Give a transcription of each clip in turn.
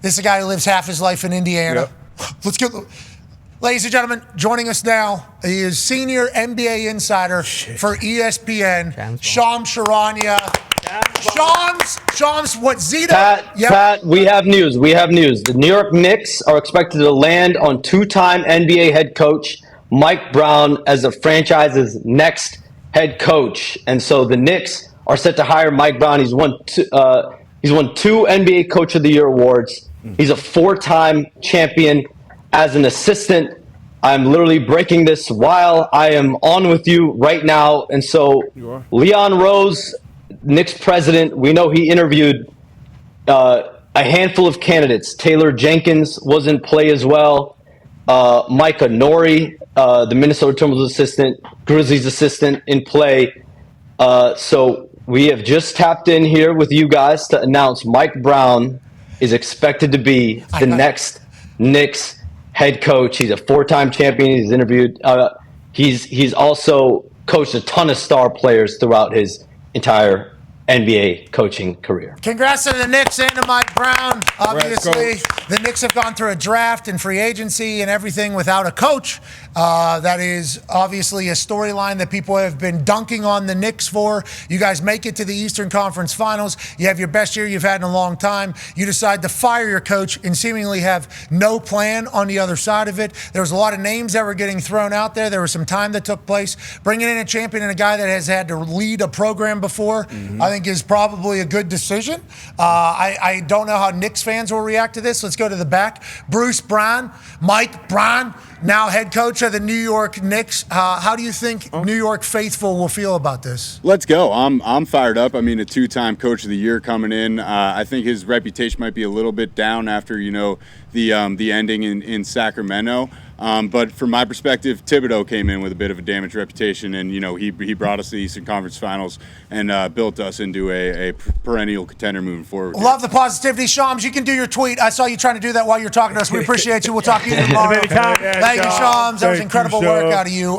This is a guy who lives half his life in Indiana. Yep. Let's go. Ladies and gentlemen, joining us now, he is senior NBA insider for ESPN, Shams Charania. Shams, what Zito? Pat, we have news. The New York Knicks are expected to land on two-time NBA head coach Mike Brown as the franchise's next head coach. And so the Knicks are set to hire Mike Brown. He's won two NBA Coach of the Year awards. He's a four-time champion as an assistant. I'm literally breaking this while I am on with you right now. And so Leon Rose, Knicks president, we know he interviewed a handful of candidates. Taylor Jenkins was in play as well. Micah Nori, the Minnesota Timberwolves assistant, Grizzlies assistant in play. So we have just tapped in here with you guys to announce Mike Brown is expected to be the next Knicks head coach. He's a four-time champion. He's interviewed. He's also coached a ton of star players throughout his entire NBA coaching career. Congrats to the Knicks and to Mike Brown. Obviously, the Knicks have gone through a draft and free agency and everything without a coach. That is obviously a storyline that people have been dunking on the Knicks for. You guys make it to the Eastern Conference Finals. You have your best year you've had in a long time. You decide to fire your coach and seemingly have no plan on the other side of it. There was a lot of names that were getting thrown out there. There was some time that took place. Bringing in a champion and a guy that has had to lead a program before, I think is probably a good decision. I don't know how Knicks fans will react to this. Let's go to the back. Bruce Brown, Mike Brown, now head coach of the New York Knicks. How do you think New York faithful will feel about this? Let's go. I'm fired up. I mean, a two-time coach of the year coming in. I think his reputation might be a little bit down after, the ending in Sacramento. But from my perspective, Thibodeau came in with a bit of a damaged reputation, and he brought us to the Eastern Conference Finals and built us into a perennial contender moving forward. Love the positivity, Shams. You can do your tweet. I saw you trying to do that while you're talking to us. We appreciate you. We'll talk to you tomorrow. Thank you, Shams. That was incredible work out of you.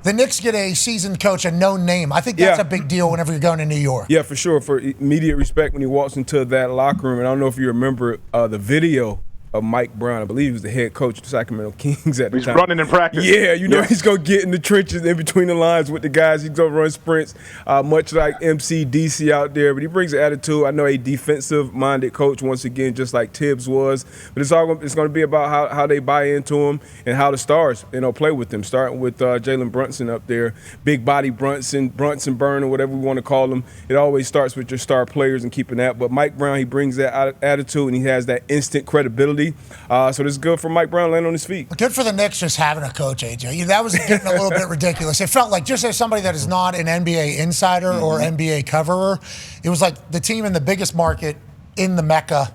The Knicks get a seasoned coach, a known name. I think that's a big deal whenever you're going to New York. Yeah, for sure. For immediate respect when he walks into that locker room. And I don't know if you remember the video of Mike Brown. I believe he was the head coach of the Sacramento Kings at the time. He's running in practice. Yeah, he's going to get in the trenches in between the lines with the guys. He's going to run sprints, much like MC DC out there. But he brings an attitude. I know a defensive-minded coach, once again, just like Tibbs was. But it's going to be about how they buy into him and how the stars, play with them, starting with Jalen Brunson up there. Big body Brunson Burn, or whatever we want to call him. It always starts with your star players and keeping that. But Mike Brown, he brings that attitude, and he has that instant credibility. So this is good for Mike Brown landing on his feet. Good for the Knicks just having a coach, AJ. That was getting a little bit ridiculous. It felt like, just as somebody that is not an NBA insider or NBA coverer, it was like the team in the biggest market in the Mecca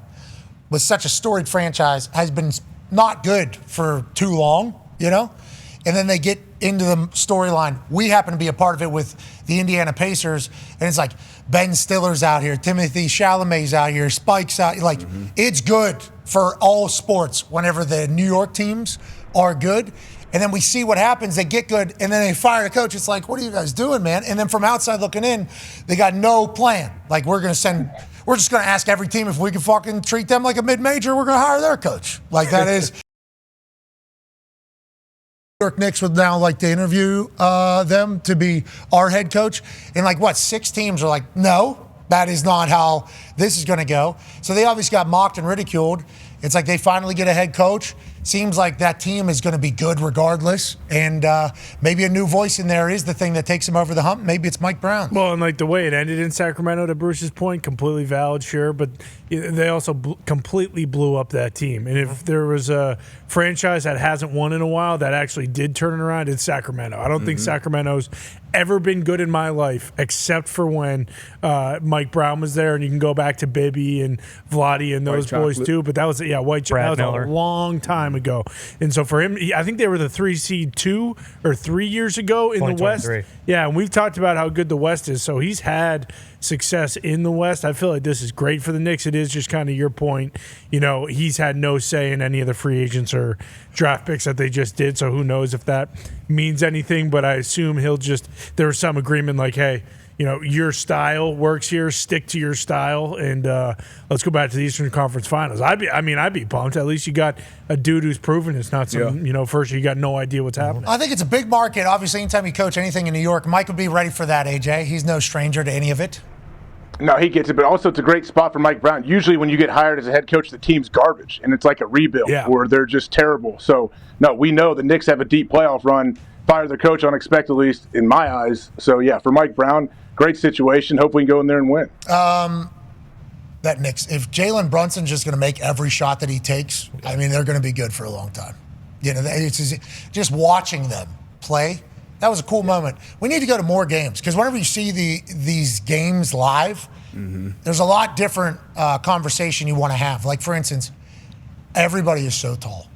with such a storied franchise has been not good for too long, And then they get into the storyline. We happen to be a part of it with the Indiana Pacers, and it's like Ben Stiller's out here, Timothy Chalamet's out here, Spike's out. It's good for all sports whenever the New York teams are good. And then we see what happens. They get good, and then they fire the coach. It's like, what are you guys doing, man? And then from outside looking in, they got no plan. We're just going to ask every team if we can fucking treat them like a mid-major, we're going to hire their coach. That is. New York Knicks would now like to interview them to be our head coach. And 6 teams are like, no, that is not how this is going to go. So they obviously got mocked and ridiculed. It's like they finally get a head coach. Seems like that team is going to be good regardless. And maybe a new voice in there is the thing that takes him over the hump. Maybe it's Mike Brown. Well, and the way it ended in Sacramento, to Bruce's point, completely valid, sure. But they also completely blew up that team. And if there was a franchise that hasn't won in a while that actually did turn it around, it's Sacramento. I don't think Sacramento's ever been good in my life except for when Mike Brown was there. And you can go back to Bibby and Vlade and those boys too. But that was, White Chocolate. That was a long time ago. And so for him, I think they were the 3 seed 2 or 3 years ago in the West. Yeah, and we've talked about how good the West is. So he's had success in the West. I feel like this is great for the Knicks. It is just kind of your point. He's had no say in any of the free agents or draft picks that they just did. So who knows if that means anything. But I assume there was some agreement like, hey, your style works here. Stick to your style, and let's go back to the Eastern Conference Finals. I'd be pumped. At least you got a dude who's proven it's not some first you got no idea what's happening. I think it's a big market. Obviously, anytime you coach anything in New York, Mike would be ready for that. AJ, he's no stranger to any of it. No, he gets it, but also it's a great spot for Mike Brown. Usually when you get hired as a head coach, the team's garbage, and it's like a rebuild where they're just terrible. So, no, we know the Knicks have a deep playoff run, fire their coach unexpectedly, in my eyes. So, yeah, for Mike Brown, great situation. Hopefully we can go in there and win. That Knicks, if Jalen Brunson's just going to make every shot that he takes, I mean, they're going to be good for a long time. It's just watching them play. That was a cool moment. We need to go to more games because whenever you see these games live, there's a lot different conversation you want to have. Like, for instance, everybody is so tall.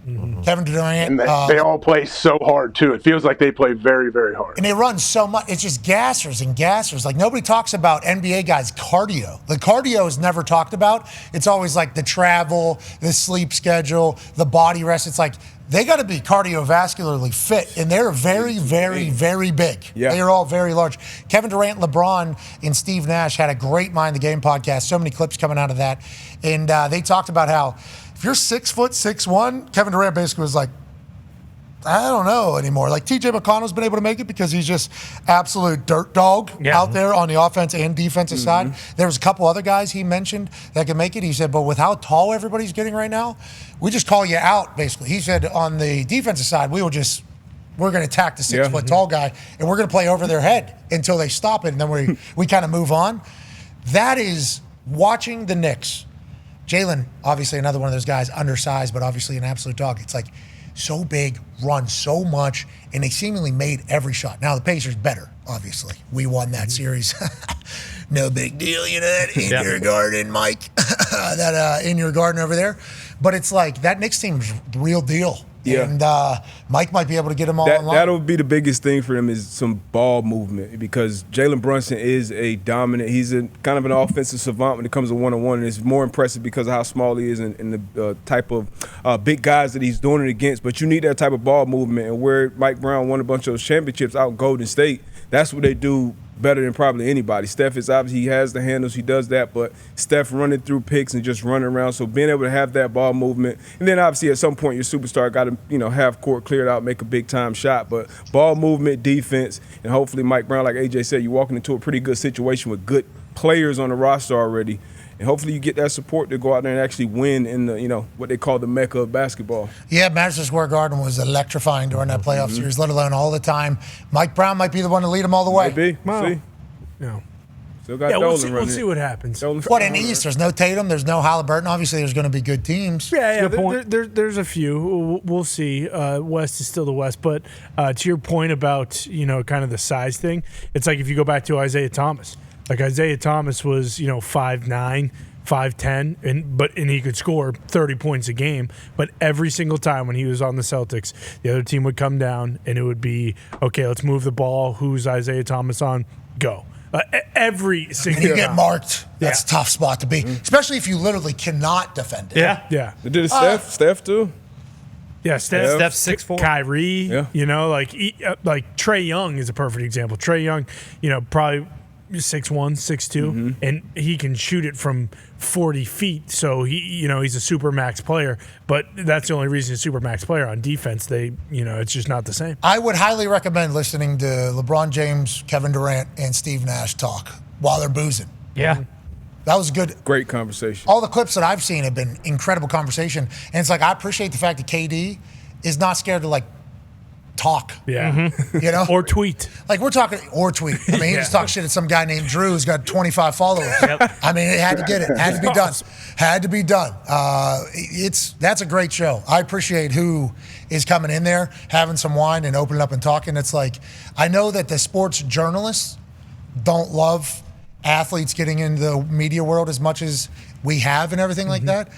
Kevin Durant. And they all play so hard, too. It feels like they play very, very hard. And they run so much. It's just gassers and gassers. Like, nobody talks about NBA guys' cardio. The cardio is never talked about. It's always like the travel, the sleep schedule, the body rest. It's like they got to be cardiovascularly fit, and they're very, very, very big. Yeah. They are all very large. Kevin Durant, LeBron, and Steve Nash had a great Mind the Game podcast. So many clips coming out of that. And they talked about how if you're 6'1", Kevin Durant basically was like, I don't know anymore. Like TJ McConnell's been able to make it because he's just absolute dirt dog out there on the offense and defensive side. There was a couple other guys he mentioned that could make it. He said, but with how tall everybody's getting right now, we just call you out, basically. He said on the defensive side, we're going to attack the 6 foot tall guy, and we're going to play over their head until they stop it, and then we kind of move on. That is watching the Knicks. Jalen, obviously another one of those guys, undersized, but obviously an absolute dog. It's like so big, run so much, and they seemingly made every shot. Now, the Pacers better, obviously. We won that series. No big deal, that in your garden, Mike. That in your garden over there. But it's like that Knicks team's the real deal. Yeah. And Mike might be able to get them all online. That'll be the biggest thing for him is some ball movement because Jalen Brunson is a dominant. He's kind of an offensive savant when it comes to one-on-one, and it's more impressive because of how small he is and the type of big guys that he's doing it against. But you need that type of ball movement, and where Mike Brown won a bunch of those championships out in Golden State, that's what they do better than probably anybody. Steph is obviously, he has the handles, he does that, but Steph running through picks and just running around, so being able to have that ball movement, and then obviously at some point your superstar got to have court cleared out, make a big time shot, but ball movement, defense, and hopefully Mike Brown, like AJ said, you're walking into a pretty good situation with good players on the roster already, and hopefully you get that support to go out there and actually win in the what they call the mecca of basketball. Yeah, Madison Square Garden was electrifying during that playoff series, let alone all the time. Mike Brown might be the one to lead them all the way. Might be. Wow. See? No. Still got Dolan we'll see what happens. What, in the East? There's no Tatum, there's no Halliburton. Obviously, there's going to be good teams. Yeah, there's a few. We'll see. West is still the West. But to your point about, kind of the size thing, it's like if you go back to Isaiah Thomas. Like Isaiah Thomas was, 5'9", 5'10", and he could score 30 points a game. But every single time when he was on the Celtics, the other team would come down and it would be, okay, let's move the ball. Who's Isaiah Thomas on? Go. Every single time. You get marked. That's a tough spot to be, especially if you literally cannot defend it. Yeah. They did Steph too. Yeah, Steph's 6'4". Kyrie, like Trae Young is a perfect example. Trae Young, probably 6'1", 6'2", and he can shoot it from 40 feet. So he's a super max player. But that's the only reason he's a super max player. On defense, it's just not the same. I would highly recommend listening to LeBron James, Kevin Durant, and Steve Nash talk while they're boozing. Yeah. That was good. Great conversation. All the clips that I've seen have been incredible conversation. And it's like I appreciate the fact that KD is not scared to talk. Yeah. Or tweet. Like we're talking, or tweet. I mean, he just talked shit at some guy named Drew who's got 25 followers. Yep. I mean, it had to get it. Had to be done. Had to be done. That's a great show. I appreciate who is coming in there, having some wine and opening up and talking. It's like, I know that the sports journalists don't love athletes getting into the media world as much as we have and everything like that.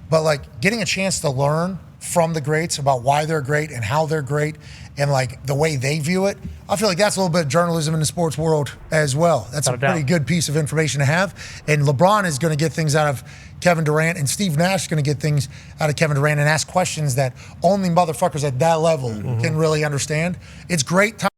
But getting a chance to learn from the greats about why they're great and how they're great and the way they view it, I feel like that's a little bit of journalism in the sports world as well. That's a pretty good piece of information to have. And LeBron is going to get things out of Kevin Durant, and Steve Nash is going to get things out of Kevin Durant and ask questions that only motherfuckers at that level can really understand. It's great time.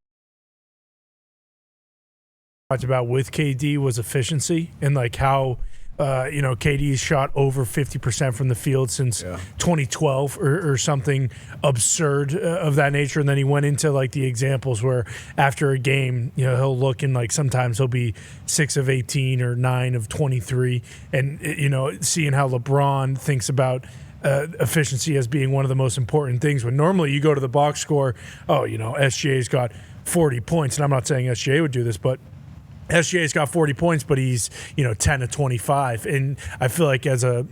talked about with KD was efficiency and like how KD's shot over 50% from the field since 2012 or something absurd of that nature. And then he went into like the examples where after a game, he'll look and like sometimes he'll be 6 of 18 or 9 of 23, and seeing how LeBron thinks about efficiency as being one of the most important things. When normally you go to the box score, SGA's got 40 points, and I'm not saying SGA would do this, but SGA's got 40 points, but he's 10 of 25, and I feel like as a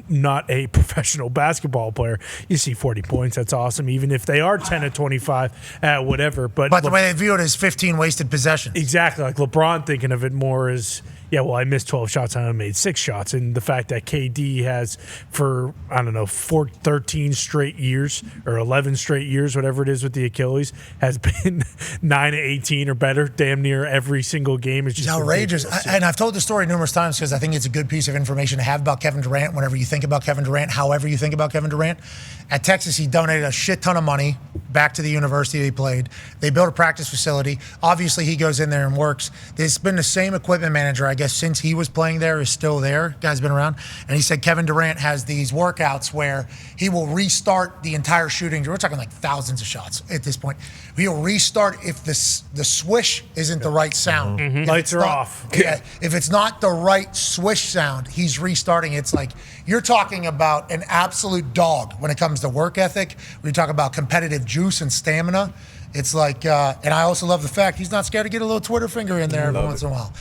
not a professional basketball player, you see 40 points, that's awesome. Even if they are 10 of 25, whatever. But the way they view it is 15 wasted possessions. Exactly, like LeBron thinking of it more as I missed 12 shots and I made 6 shots, and the fact that KD has for 13 straight years or 11 straight years, whatever it is with the Achilles, has been 9 of 18 or better, damn near every single game. It's just outrageous. And I've told the story numerous times because I think it's a good piece of information to have about Kevin Durant whenever you think about Kevin Durant, however you think about Kevin Durant. At Texas, he donated a shit ton of money back to the university he played. They built a practice facility. Obviously, he goes in there and works. There's been the same equipment manager, I guess, since he was playing there, is still there. Guy's been around. And he said Kevin Durant has these workouts where he will restart the entire shooting. We're talking like thousands of shots at this point. He'll restart if the swish isn't the right sound. Mm-hmm. Lights are off. Yeah, if it's not the right swish sound, he's restarting. It's like you're talking about an absolute dog when it comes to work ethic. We talk about competitive juice and stamina. It's like, and I also love the fact he's not scared to get a little Twitter finger in there every once in a while.